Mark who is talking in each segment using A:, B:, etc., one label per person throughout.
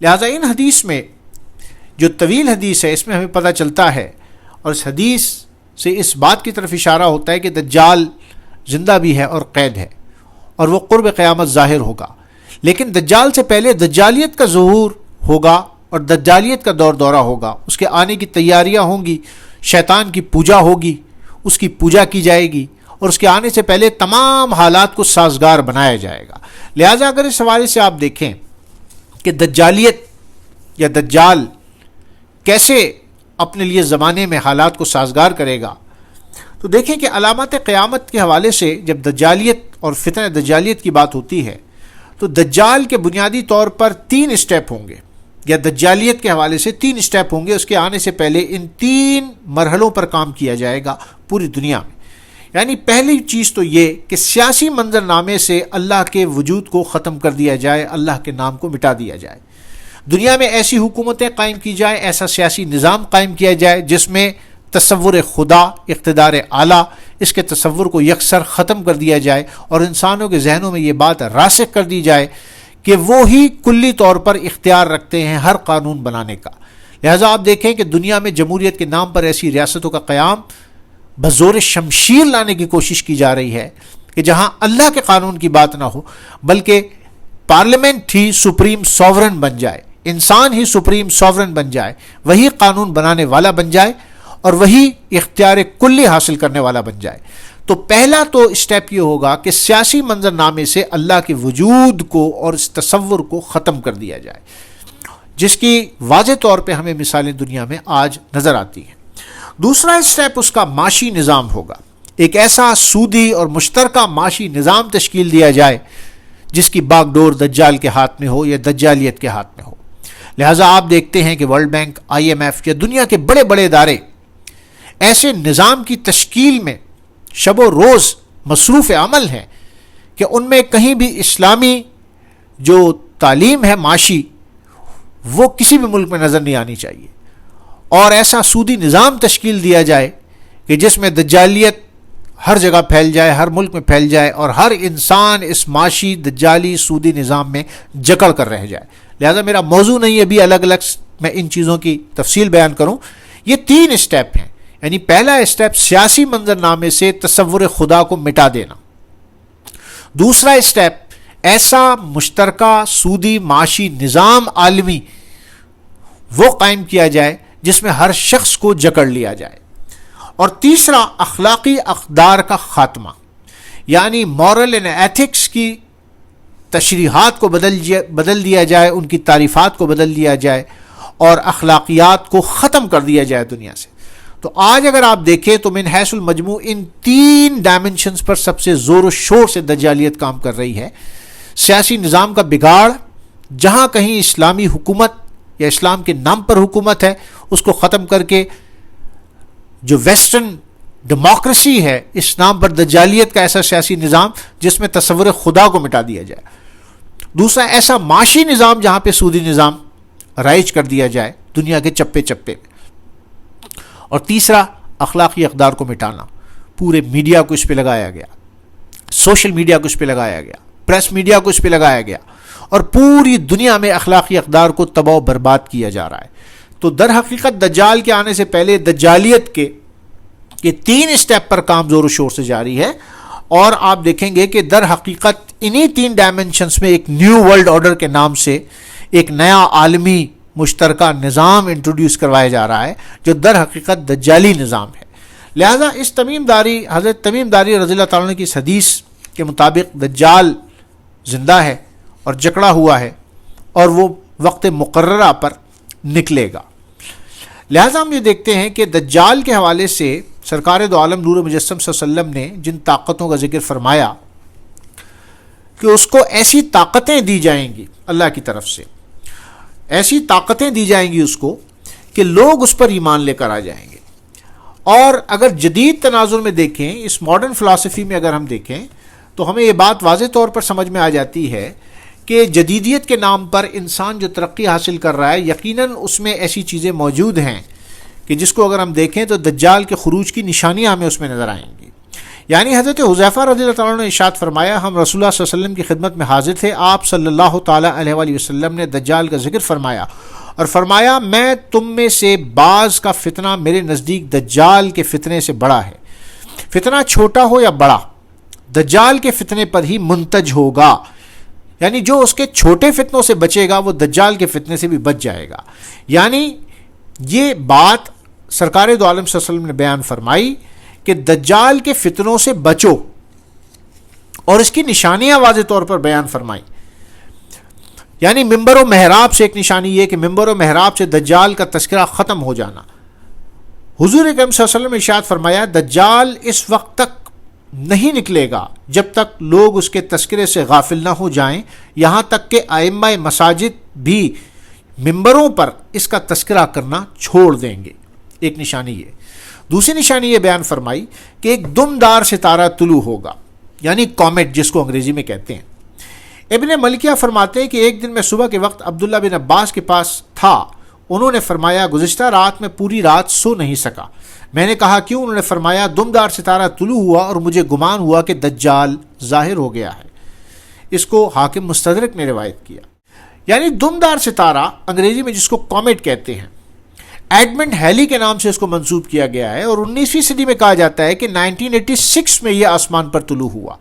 A: لہٰذا ان حدیث میں جو طویل حدیث ہے اس میں ہمیں پتہ چلتا ہے، اور اس حدیث سے اس بات کی طرف اشارہ ہوتا ہے کہ دجال زندہ بھی ہے اور قید ہے، اور وہ قرب قیامت ظاہر ہوگا، لیکن دجال سے پہلے دجالیت کا ظہور ہوگا اور دجالیت کا دور دورہ ہوگا، اس کے آنے کی تیاریاں ہوں گی، شیطان کی پوجا ہوگی، اس کی پوجا کی جائے گی، اور اس کے آنے سے پہلے تمام حالات کو سازگار بنایا جائے گا۔ لہٰذا اگر اس حوالے سے آپ دیکھیں کہ دجالیت یا دجال کیسے اپنے لیے زمانے میں حالات کو سازگار کرے گا، تو دیکھیں کہ علامات قیامت کے حوالے سے جب دجالیت اور فتنہ دجالیت کی بات ہوتی ہے تو دجال کے بنیادی طور پر 3 اسٹیپ ہوں گے، یا دجالیت کے حوالے سے 3 اسٹیپ ہوں گے۔ اس کے آنے سے پہلے ان 3 مرحلوں پر کام کیا جائے گا پوری دنیا میں۔ یعنی پہلی چیز تو یہ کہ سیاسی منظرنامے سے اللہ کے وجود کو ختم کر دیا جائے، اللہ کے نام کو مٹا دیا جائے، دنیا میں ایسی حکومتیں قائم کی جائیں، ایسا سیاسی نظام قائم کیا جائے جس میں تصور خدا، اقتدار اعلیٰ، اس کے تصور کو یکسر ختم کر دیا جائے، اور انسانوں کے ذہنوں میں یہ بات راسخ کر دی جائے کہ وہ ہی کلی طور پر اختیار رکھتے ہیں ہر قانون بنانے کا۔ لہٰذا آپ دیکھیں کہ دنیا میں جمہوریت کے نام پر ایسی ریاستوں کا قیام بزور شمشیر لانے کی کوشش کی جا رہی ہے کہ جہاں اللہ کے قانون کی بات نہ ہو، بلکہ پارلیمنٹ ہی سپریم سوورن بن جائے، انسان ہی سپریم سوورن بن جائے، وہی قانون بنانے والا بن جائے اور وہی اختیار کلی حاصل کرنے والا بن جائے۔ تو پہلا تو اسٹیپ یہ ہوگا کہ سیاسی منظرنامے سے اللہ کے وجود کو اور اس تصور کو ختم کر دیا جائے، جس کی واضح طور پہ ہمیں مثالیں دنیا میں آج نظر آتی ہیں۔ دوسرا اسٹیپ اس کا معاشی نظام ہوگا، ایک ایسا سودی اور مشترکہ معاشی نظام تشکیل دیا جائے جس کی باغ ڈور دجال کے ہاتھ میں ہو یا دجالیت کے ہاتھ میں ہو۔ لہٰذا آپ دیکھتے ہیں کہ ورلڈ بینک، IMF یا دنیا کے بڑے بڑے ادارے ایسے نظام کی تشکیل میں شب و روز مصروف عمل ہیں کہ ان میں کہیں بھی اسلامی جو تعلیم ہے معاشی وہ کسی بھی ملک میں نظر نہیں آنی چاہیے، اور ایسا سودی نظام تشکیل دیا جائے کہ جس میں دجالیت ہر جگہ پھیل جائے، ہر ملک میں پھیل جائے، اور ہر انسان اس معاشی دجالی سودی نظام میں جکڑ کر رہ جائے۔ لہذا میرا موضوع نہیں ابھی الگ الگ میں ان چیزوں کی تفصیل بیان کروں، یہ 3 اسٹیپ ہیں۔ یعنی پہلا اسٹیپ سیاسی منظرنامے سے تصور خدا کو مٹا دینا، دوسرا اسٹیپ ایسا مشترکہ سودی معاشی نظام عالمی وہ قائم کیا جائے جس میں ہر شخص کو جکڑ لیا جائے، اور تیسرا اخلاقی اقدار کا خاتمہ، یعنی مورل اینڈ ایتھکس کی تشریحات کو بدل دیا جائے، ان کی تعریفات کو بدل دیا جائے، اور اخلاقیات کو ختم کر دیا جائے دنیا سے۔ تو آج اگر آپ دیکھیں تو من حیث المجموع ان 3 ڈائمنشنز پر سب سے زور و شور سے دجالیت کام کر رہی ہے۔ سیاسی نظام کا بگاڑ، جہاں کہیں اسلامی حکومت یا اسلام کے نام پر حکومت ہے اس کو ختم کر کے جو ویسٹرن ڈیموکریسی ہے اس نام پر دجالیت کا ایسا سیاسی نظام جس میں تصور خدا کو مٹا دیا جائے۔ دوسرا ایسا معاشی نظام جہاں پہ سودی نظام رائج کر دیا جائے دنیا کے چپے چپے میں۔ اور تیسرا اخلاقی اقدار کو مٹانا، پورے میڈیا کو اس پہ لگایا گیا، سوشل میڈیا کو اس پہ لگایا گیا، پریس میڈیا کو اس پہ لگایا گیا، اور پوری دنیا میں اخلاقی اقدار کو تباہ و برباد کیا جا رہا ہے۔ تو در حقیقت دجال کے آنے سے پہلے دجالیت کے یہ 3 اسٹیپ پر کام زور و شور سے جاری ہے، اور آپ دیکھیں گے کہ در حقیقت انہی 3 ڈائمنشنز میں ایک نیو ورلڈ آرڈر کے نام سے ایک نیا عالمی مشترکہ نظام انٹروڈیوس کروایا جا رہا ہے جو در حقیقت دجالی نظام ہے۔ لہذا اس حضرت تمیم داری رضی اللہ تعالیٰ عنہ کی اس حدیث کے مطابق دجال زندہ ہے اور جکڑا ہوا ہے، اور وہ وقت مقررہ پر نکلے گا۔ لہذا ہم یہ دیکھتے ہیں کہ دجال کے حوالے سے سرکار دو عالم نور مجسم صلی اللہ علیہ وسلم نے جن طاقتوں کا ذکر فرمایا کہ اس کو ایسی طاقتیں دی جائیں گی اللہ کی طرف سے، ایسی طاقتیں دی جائیں گی اس کو کہ لوگ اس پر ایمان لے کر آ جائیں گے۔ اور اگر جدید تناظر میں دیکھیں، اس ماڈرن فلسفی میں اگر ہم دیکھیں تو ہمیں یہ بات واضح طور پر سمجھ میں آ جاتی ہے کہ جدیدیت کے نام پر انسان جو ترقی حاصل کر رہا ہے یقیناً اس میں ایسی چیزیں موجود ہیں کہ جس کو اگر ہم دیکھیں تو دجال کے خروج کی نشانیاں ہمیں اس میں نظر آئیں گی۔ یعنی حضرت حذیفہ رضی اللہ تعالیٰ نے ارشاد فرمایا ہم رسول اللہ صلی اللہ علیہ وسلم کی خدمت میں حاضر تھے، آپ صلی اللہ تعالیٰ علیہ وآلہ وسلم نے دجال کا ذکر فرمایا اور فرمایا میں تم میں سے بعض کا فتنہ میرے نزدیک دجال کے فتنے سے بڑا ہے، فتنہ چھوٹا ہو یا بڑا دجال کے فتنے پر ہی منتج ہوگا، یعنی جو اس کے چھوٹے فتنوں سے بچے گا وہ دجال کے فتنے سے بھی بچ جائے گا۔ یعنی یہ بات سرکار دو عالم صلی اللہ علیہ وسلم نے بیان فرمائی کہ دجال کے فتنوں سے بچو، اور اس کی نشانیاں واضح طور پر بیان فرمائی۔ یعنی ممبر و محراب سے ایک نشانی یہ کہ ممبر و محراب سے دجال کا تذکرہ ختم ہو جانا۔ حضور اکرم صلی اللہ علیہ وسلم نے ارشاد فرمایا دجال اس وقت تک نہیں نکلے گا جب تک لوگ اس کے تذکرے سے غافل نہ ہو جائیں، یہاں تک کہ ائمہ مساجد بھی ممبروں پر اس کا تذکرہ کرنا چھوڑ دیں گے۔ ایک نشانی یہ۔ دوسری نشانی یہ بیان فرمائی کہ ایک دمدار ستارہ طلوع ہوگا، یعنی کومیٹ جس کو انگریزی میں کہتے ہیں۔ ابن ملکیہ فرماتے ہیں کہ ایک دن میں صبح کے وقت عبداللہ بن عباس کے پاس تھا، انہوں نے فرمایا گزشتہ رات میں پوری رات سو نہیں سکا۔ میں نے کہا کیوں؟ انہوں نے فرمایا دمدار ستارہ طلوع ہوا اور مجھے گمان ہوا کہ دجال ظاہر ہو گیا ہے۔ اس کو حاکم مستدرک نے روایت کیا۔ یعنی دمدار ستارہ انگریزی میں جس کو کومیٹ کہتے ہیں، ایڈمنڈ ہیلی کے نام سے اس کو منسوب کیا گیا ہے، اور 19ویں صدی میں کہا جاتا ہے کہ 1986 میں یہ آسمان پر طلوع ہوا۔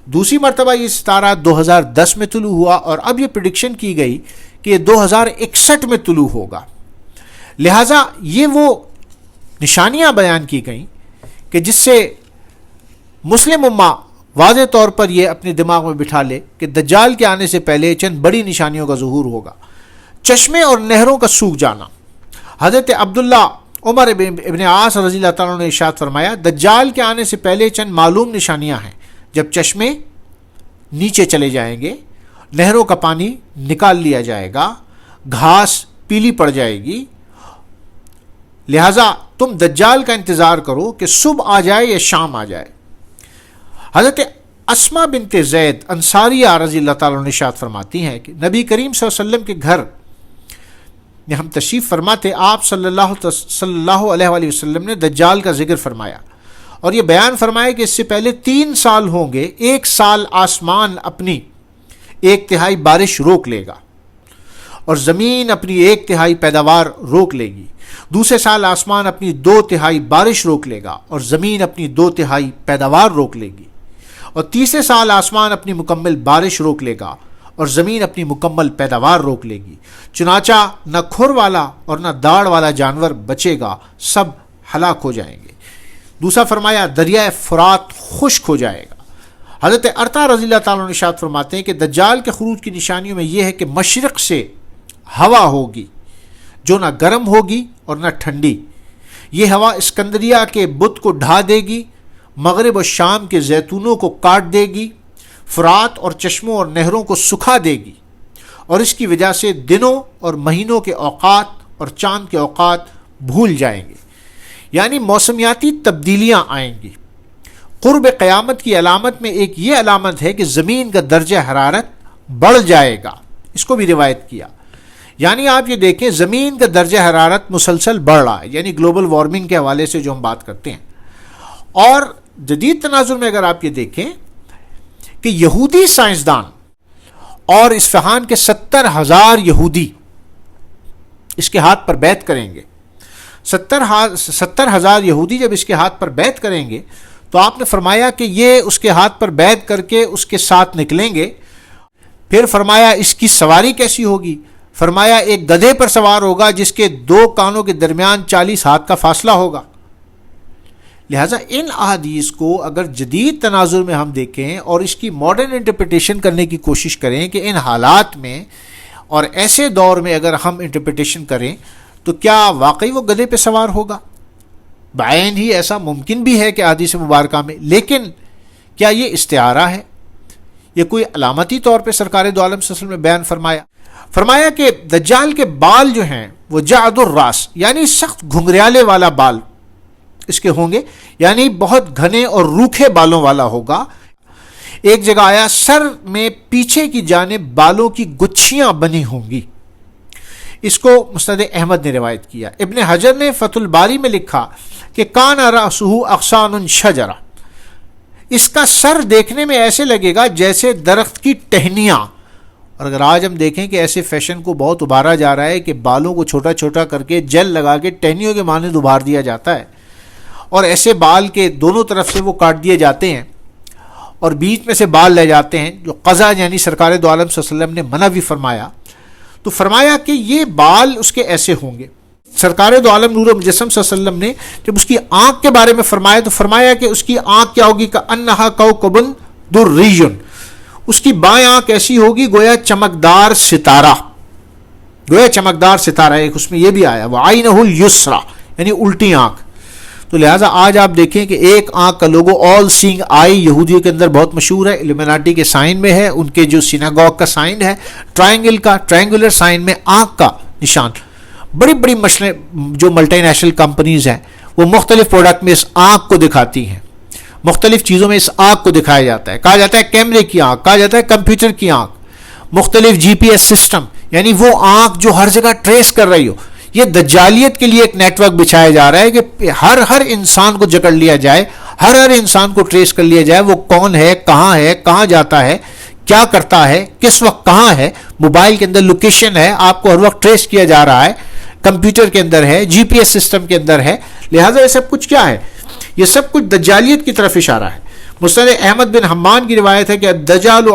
A: دوسری مرتبہ یہ ستارہ 2010 میں طلوع ہوا، اور اب یہ پریڈکشن کی گئی کہ یہ 2061 میں طلوع ہوگا۔ لہٰذا یہ وہ نشانیاں بیان کی گئیں کہ جس سے مسلم امہ واضح طور پر یہ اپنے دماغ میں بٹھا لے کہ دجال کے آنے سے پہلے چند بڑی نشانیوں کا ظہور ہوگا۔ چشمے اور نہروں کا سوکھ جانا۔ حضرت عبداللہ عمر ابن عاص رضی اللہ تعالیٰ نے ارشاد فرمایا دجال کے آنے سے پہلے چند معلوم نشانیاں ہیں، جب چشمے نیچے چلے جائیں گے، نہروں کا پانی نکال لیا جائے گا، گھاس پیلی پڑ جائے گی۔ لہٰذا تم دجال کا انتظار کرو کہ صبح آ جائے یا شام آ جائے۔ حضرت اسما بنت زید انصاریہ رضی اللہ تعالیٰ نے ارشاد فرماتی ہیں کہ نبی کریم صلی اللہ علیہ وسلم کے گھر میں ہم تشریف فرما تھے، آپ صلی اللہ علیہ وآلہ وسلم نے دجال کا ذکر فرمایا اور یہ بیان فرمایا کہ اس سے پہلے 3 سال ہوں گے، 1 سال آسمان اپنی 1/3 بارش روک لے گا اور زمین اپنی 1/3 پیداوار روک لے گی، دوسرے سال آسمان اپنی 2/3 بارش روک لے گا اور زمین اپنی 2/3 پیداوار روک لے گی، اور تیسرے سال آسمان اپنی مکمل بارش روک لے گا اور زمین اپنی مکمل پیداوار روک لے گی، چنانچہ نہ کھر والا اور نہ داڑھ والا جانور بچے گا، سب ہلاک ہو جائیں گے۔ دوسرا فرمایا دریائے فرات خشک ہو جائے گا۔ حضرت ارطا رضی اللہ تعالیٰ عنہ ارشاد فرماتے ہیں کہ دجال کے خروج کی نشانیوں میں یہ ہے کہ مشرق سے ہوا ہوگی جو نہ گرم ہوگی اور نہ ٹھنڈی، یہ ہوا اسکندریہ کے بت کو ڈھا دے گی، مغرب و شام کے زیتونوں کو کاٹ دے گی، فرات اور چشموں اور نہروں کو سکھا دے گی، اور اس کی وجہ سے دنوں اور مہینوں کے اوقات اور چاند کے اوقات بھول جائیں گے، یعنی موسمیاتی تبدیلیاں آئیں گی۔ قرب قیامت کی علامت میں ایک یہ علامت ہے کہ زمین کا درجہ حرارت بڑھ جائے گا، اس کو بھی روایت کیا۔ یعنی آپ یہ دیکھیں زمین کا درجہ حرارت مسلسل بڑھ رہا ہے، یعنی گلوبل وارمنگ کے حوالے سے جو ہم بات کرتے ہیں۔ اور جدید تناظر میں اگر آپ یہ دیکھیں کہ یہودی سائنسدان اور اصفہان کے 70,000 یہودی اس کے ہاتھ پر بیعت کریں گے، 70,000 یہودی جب اس کے ہاتھ پر بیعت کریں گے تو آپ نے فرمایا کہ یہ اس کے ہاتھ پر بیعت کر کے اس کے ساتھ نکلیں گے۔ پھر فرمایا اس کی سواری کیسی ہوگی؟ فرمایا ایک گدھے پر سوار ہوگا جس کے 2 کانوں کے درمیان 40 ہاتھ کا فاصلہ ہوگا۔ لہٰذا ان احادیث کو اگر جدید تناظر میں ہم دیکھیں اور اس کی ماڈرن انٹرپریٹیشن کرنے کی کوشش کریں کہ ان حالات میں اور ایسے دور میں اگر ہم انٹرپریٹیشن کریں تو کیا واقعی وہ گدھے پہ سوار ہوگا؟ بعین ہی ایسا ممکن بھی ہے کہ احادیث مبارکہ میں، لیکن کیا یہ استعارہ ہے؟ یہ کوئی علامتی طور پہ سرکار دو عالم صلی اللہ علیہ وسلم نے بیان فرمایا کہ دجال کے بال جو ہیں وہ جعد الراس، یعنی سخت گھنگریالے والا بال اس کے ہوں گے، یعنی بہت گھنے اور روکھے بالوں والا ہوگا۔ ایک جگہ آیا سر میں پیچھے کی جانب بالوں کی گچھیاں بنی ہوں گی، اس کو مسند احمد نے روایت کیا۔ ابن حجر نے فتح الباری میں لکھا کہ کان رأسہ اغصان شجرہ، اس کا سر دیکھنے میں ایسے لگے گا جیسے درخت کی ٹہنیاں. اور اگر آج ہم دیکھیں کہ ایسے فیشن کو بہت ابھارا جا رہا ہے کہ بالوں کو چھوٹا چھوٹا کر کے جیل لگا کے ٹہنیوں کے مانند ابھار دیا جاتا ہے, اور ایسے بال کے دونوں طرف سے وہ کاٹ دیے جاتے ہیں اور بیچ میں سے بال لے جاتے ہیں, جو قضا یعنی سرکار دو عالم صلی اللہ علیہ وسلم نے منع بھی فرمایا. تو فرمایا کہ یہ بال اس کے ایسے ہوں گے. سرکار دو عالم نور مجسم صلی اللہ علیہ وسلم نے جب اس کی آنکھ کے بارے میں فرمایا تو فرمایا کہ اس کی آنکھ کیا ہوگی, کأنہا کوکب دری, اس کی بائیں آنکھ ایسی ہوگی گویا چمکدار ستارہ, گویا چمکدار ستارہ. ایک اس میں یہ بھی آیا وعینہ الیسری یعنی الٹی آنکھ. تو لہٰذا آج آپ دیکھیں کہ ایک آنکھ کا لوگو آل سینگ آئی یہودیوں کے اندر بہت مشہور ہے, ایلومیناٹی کے سائن میں ہے, ان کے جو سیناگوگ کا سائن ہے ٹرائنگل کا, ٹرائنگولر سائن میں آنکھ کا نشان. بڑی بڑی جو ملٹی نیشنل کمپنیز ہیں وہ مختلف پروڈکٹ میں اس آنکھ کو دکھاتی ہیں, مختلف چیزوں میں اس آنکھ کو دکھایا جاتا ہے. کہا جاتا ہے کیمرے کی آنکھ, کہا جاتا ہے کمپیوٹر کی آنکھ, مختلف جی پی ایس سسٹم, یعنی وہ آنکھ جو ہر جگہ ٹریس کر رہی ہو. یہ دجالیت کے لیے ایک نیٹ ورک بچھایا جا رہا ہے کہ ہر انسان کو جکڑ لیا جائے, ہر انسان کو ٹریس کر لیا جائے, وہ کون ہے, کہاں جاتا ہے, کیا کرتا ہے, کس وقت کہاں ہے. موبائل کے اندر لوکیشن ہے, آپ کو ہر وقت ٹریس کیا جا رہا ہے, کمپیوٹر کے اندر ہے, جی پی ایس سسٹم کے اندر ہے. لہٰذا یہ سب کچھ کیا ہے, یہ سب کچھ دجالیت کی طرف اشارہ ہے. مسند احمد بن حمان کی روایت ہے کہ الدجال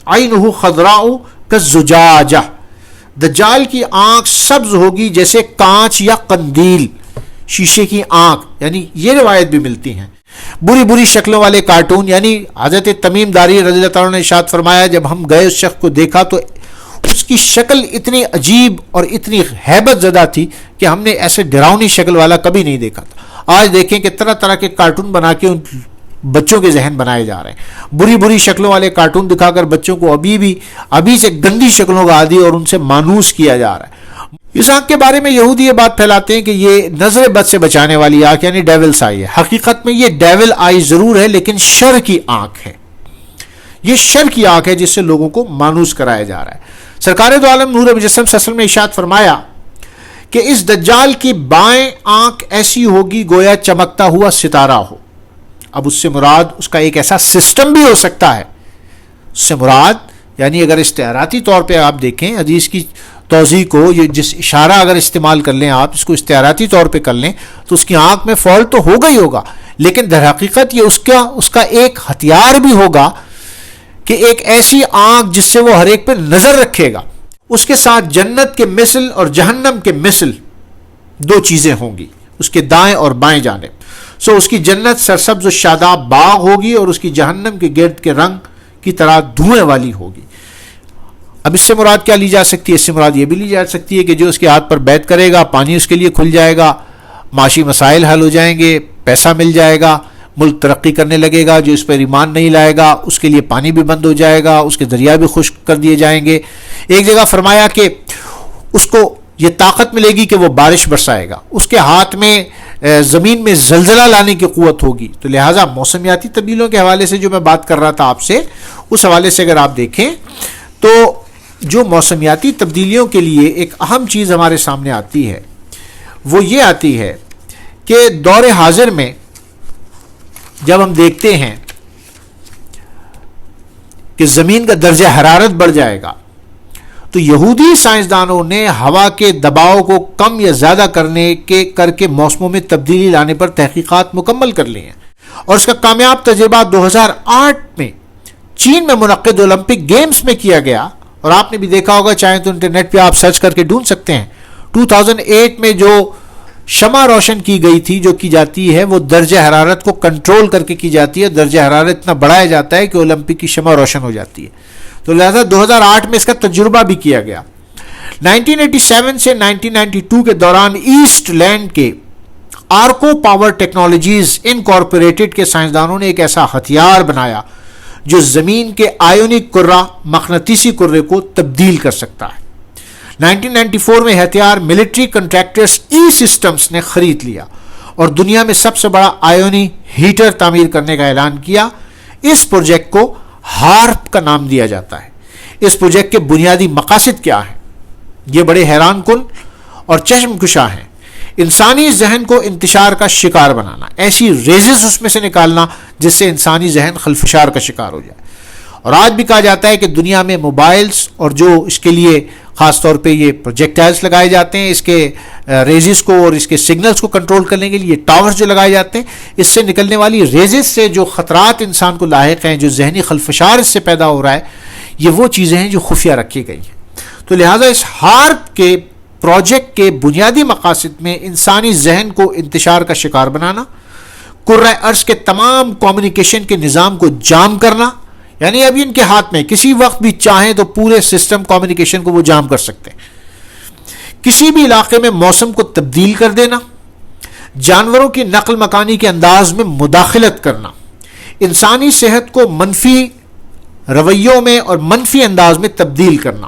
A: عینہ خضراء کالزجاجہ, دجال کی آنکھ سبز ہوگی جیسے کانچ یا قندیل, شیشے کی آنکھ. یعنی یہ روایت بھی ملتی ہیں. بری بری شکلوں والے کارٹون, یعنی حضرت تمیم داری رضی اللہ تعالیٰ نے ارشاد فرمایا جب ہم گئے اس شخص کو دیکھا تو اس کی شکل اتنی عجیب اور اتنی ہیبت زدہ تھی کہ ہم نے ایسے ڈراؤنی شکل والا کبھی نہیں دیکھا تھا. آج دیکھیں کہ طرح طرح کے کارٹون بنا کے ان بچوں کے ذہن بنائے جا رہے ہیں. بری بری شکلوں والے کارٹون دکھا کر بچوں کو ابھی سے گندی شکلوں کا عادی اور ان سے مانوس کیا جا رہا ہے. اس آنکھ کے بارے میں یہودی یہ بات پھیلاتے ہیں کہ یہ نظر بد سے بچانے والی آنکھ یعنی ڈیولس آئی ہے. حقیقت میں یہ ڈیول آئی ضرور ہے لیکن شر کی آنکھ ہے. یہ شر کی آنکھ ہے جس سے لوگوں کو مانوس کرایا جا رہا ہے. سرکار دو عالم نور مجسم صلی اللہ علیہ وسلم نے ارشاد فرمایا کہ اس دجال کی بائیں آنکھ ایسی ہوگی گویا چمکتا ہوا ستارہ ہو. اب اس سے مراد اس کا ایک ایسا سسٹم بھی ہو سکتا ہے. اس سے مراد یعنی اگر استعاراتی طور پہ آپ دیکھیں حدیث کی توضیح کو, یہ جس اشارہ اگر استعمال کر لیں آپ, اس کو استعاراتی طور پہ کر لیں تو اس کی آنکھ میں فالٹ تو ہوگا ہی ہوگا, لیکن در حقیقت یہ اس کا ایک ہتھیار بھی ہوگا کہ ایک ایسی آنکھ جس سے وہ ہر ایک پہ نظر رکھے گا. اس کے ساتھ جنت کے مثل اور جہنم کے مثل دو چیزیں ہوں گی اس کے دائیں اور بائیں جانب. اس کی جنت سرسبز و شاداب باغ ہوگی اور اس کی جہنم کے گرد کے رنگ کی طرح دھوئیں والی ہوگی. اب اس سے مراد کیا لی جا سکتی ہے؟ اس سے مراد یہ بھی لی جا سکتی ہے کہ جو اس کے ہاتھ پر بیعت کرے گا پانی اس کے لیے کھل جائے گا, معاشی مسائل حل ہو جائیں گے, پیسہ مل جائے گا, ملک ترقی کرنے لگے گا. جو اس پر ایمان نہیں لائے گا اس کے لیے پانی بھی بند ہو جائے گا, اس کے دریا بھی خشک کر دیے جائیں گے. ایک جگہ فرمایا کہ اس کو یہ طاقت ملے گی کہ وہ بارش برسائے گا, اس کے ہاتھ میں زمین میں زلزلہ لانے کی قوت ہوگی. تو لہٰذا موسمیاتی تبدیلیوں کے حوالے سے جو میں بات کر رہا تھا آپ سے, اس حوالے سے اگر آپ دیکھیں تو جو موسمیاتی تبدیلیوں کے لیے ایک اہم چیز ہمارے سامنے آتی ہے وہ یہ آتی ہے کہ دور حاضر میں جب ہم دیکھتے ہیں کہ زمین کا درجہ حرارت بڑھ جائے گا تو یہودی سائنسدانوں نے ہوا کے دباؤ کو کم یا زیادہ کر کے موسموں میں تبدیلی لانے پر تحقیقات مکمل کر لی ہیں. اور اس کا کامیاب تجربہ 2008 میں چین میں منعقد اولمپک گیمز میں کیا گیا. اور آپ نے بھی دیکھا ہوگا, چاہیں تو انٹرنیٹ پہ آپ سرچ کر کے ڈھونڈ سکتے ہیں. 2008 میں جو شمع روشن کی گئی تھی, جو کی جاتی ہے وہ درجہ حرارت کو کنٹرول کر کے کی جاتی ہے. درجہ حرارت اتنا بڑھایا جاتا ہے کہ اولمپک کی شمع روشن ہو جاتی ہے. تو لہذا 2008 میں اس کا تجربہ بھی کیا گیا. 1987 سے 1992 کے دوران ایسٹ لینڈ کے آرکو پاور ٹیکنالوجیز انکارپوریٹڈ کے سائنسدانوں نے ایک ایسا ہتھیار بنایا جو زمین کے آئونک کرہ مقناطیسی کرے کو تبدیل کر سکتا ہے. 1994 میں ہتھیار ملٹری کنٹریکٹرز ای سسٹمز نے خرید لیا اور دنیا میں سب سے بڑا آئونی ہیٹر تعمیر کرنے کا اعلان کیا. اس پروجیکٹ کو ہارپ کا نام دیا جاتا ہے. اس پروجیکٹ کے بنیادی مقاصد کیا ہیں؟ یہ بڑے حیران کن اور چشم کشا ہیں. انسانی ذہن کو انتشار کا شکار بنانا، ایسی ریزز اس میں سے نکالنا جس سے انسانی ذہن خلفشار کا شکار ہو جائے. اور آج بھی کہا جاتا ہے کہ دنیا میں موبائلز اور جو اس کے لیے خاص طور پہ یہ پروجیکٹائلز لگائے جاتے ہیں اس کے ریزز کو اور اس کے سگنلز کو کنٹرول کرنے کے لیے ٹاورز جو لگائے جاتے ہیں، اس سے نکلنے والی ریزز سے جو خطرات انسان کو لاحق ہیں، جو ذہنی خلفشار اس سے پیدا ہو رہا ہے، یہ وہ چیزیں ہیں جو خفیہ رکھی گئی ہیں. تو لہٰذا اس ہارپ کے پروجیکٹ کے بنیادی مقاصد میں انسانی ذہن کو انتشار کا شکار بنانا، کرۂ ارض کے تمام کمیونیکیشن کے نظام کو جام کرنا، یعنی ابھی ان کے ہاتھ میں کسی وقت بھی چاہیں تو پورے سسٹم کمیونیکیشن کو وہ جام کر سکتے ہیں. کسی بھی علاقے میں موسم کو تبدیل کر دینا، جانوروں کی نقل مکانی کے انداز میں مداخلت کرنا، انسانی صحت کو منفی رویوں میں اور منفی انداز میں تبدیل کرنا،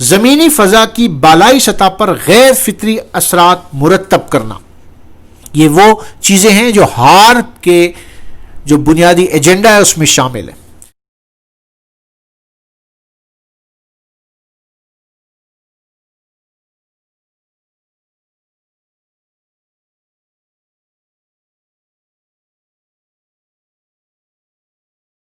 A: زمینی فضا کی بالائی سطح پر غیر فطری اثرات مرتب کرنا. یہ وہ چیزیں ہیں جو ہارپ کے جو بنیادی ایجنڈا ہے اس میں شامل ہے.